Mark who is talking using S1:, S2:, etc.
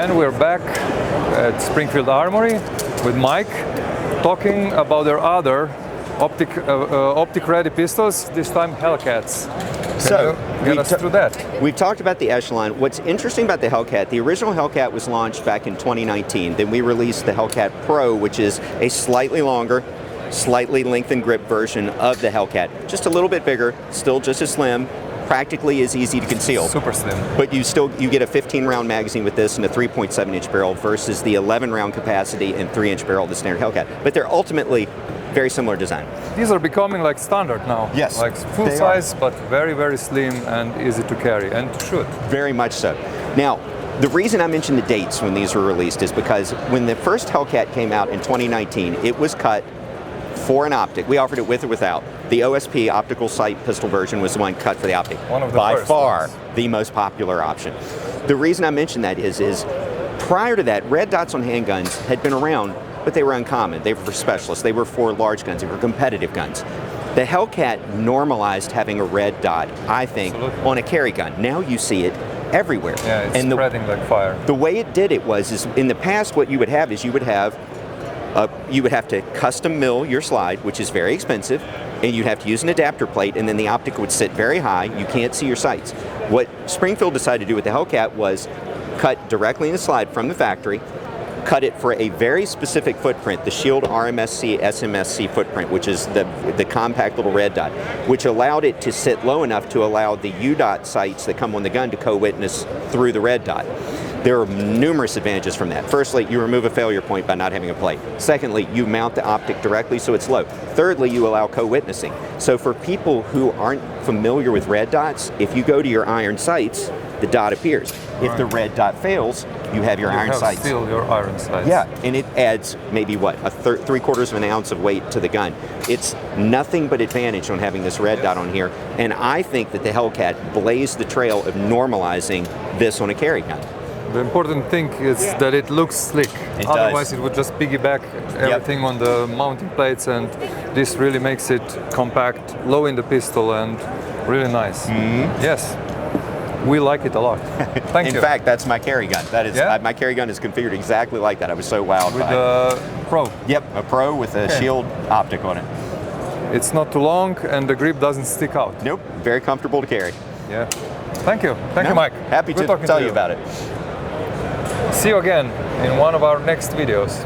S1: And we're back at Springfield Armory with Mike, talking about their other optic-ready pistols, this time Hellcats.
S2: So,
S1: get us through that.
S2: We've talked about the Echelon. What's interesting about the Hellcat, the original Hellcat was launched back in 2019. Then we released the Hellcat Pro, which is a slightly longer, slightly lengthened grip version of the Hellcat. Just a little bit bigger, still just as slim, practically as easy to conceal.
S1: Super slim.
S2: But you get a 15-round magazine with this and a 3.7-inch barrel versus the 11-round capacity and 3-inch barrel of the standard Hellcat. But they're ultimately very similar design.
S1: These are becoming like standard now.
S2: Yes.
S1: Like full size, but very, very slim and easy to carry and to shoot.
S2: Very much so. Now, the reason I mentioned the dates when these were released is because when the first Hellcat came out in 2019, it was cut for an optic. We offered it with or without. The OSP optical sight pistol version was the one cut for the optic.
S1: One of the
S2: by
S1: first
S2: far
S1: ones.
S2: The most popular option. The reason I mentioned that is prior to that, red dots on handguns had been around, but they were uncommon. They were for specialists. They were for large guns. They were competitive guns. The Hellcat normalized having a red dot, I think,
S1: Absolutely.
S2: on a carry gun. Now you see it everywhere.
S1: Yeah, it's spreading like fire.
S2: The way it did it was in the past, what you would have is you would have to custom mill your slide, which is very expensive, and you'd have to use an adapter plate, and then the optic would sit very high. You can't see your sights. What Springfield decided to do with the Hellcat was cut directly in the slide from the factory, cut it for a very specific footprint, the Shield RMSC SMSC footprint, which is the compact little red dot, which allowed it to sit low enough to allow the U-dot sights that come on the gun to co-witness through the red dot. There are numerous advantages from that. Firstly, you remove a failure point by not having a plate. Secondly, you mount the optic directly so it's low. Thirdly, you allow co-witnessing. So for people who aren't familiar with red dots, if you go to your iron sights, the dot appears.
S1: Right.
S2: If the red dot fails, you have your iron sights.
S1: Still your iron sights.
S2: Yeah, and it adds maybe what, three-quarters of an ounce of weight to the gun. It's nothing but advantage on having this red dot on here, and I think that the Hellcat blazed the trail of normalizing this on a carry gun.
S1: The important thing is that it looks slick. Otherwise it would just piggyback everything on the mounting plates, and this really makes it compact, low in the pistol, and really nice.
S2: Mm-hmm.
S1: Yes, we like it a lot. Thank you.
S2: In fact, that's my carry gun. That is my carry gun is configured exactly like that. I was so wowed
S1: with
S2: by
S1: the Pro.
S2: Yep, a Pro with a Shield optic on it.
S1: It's not too long and the grip doesn't stick out.
S2: Nope, very comfortable to carry.
S1: Yeah. Thank you. Thank you, Mike.
S2: Happy to tell you about it.
S1: See you again in one of our next videos.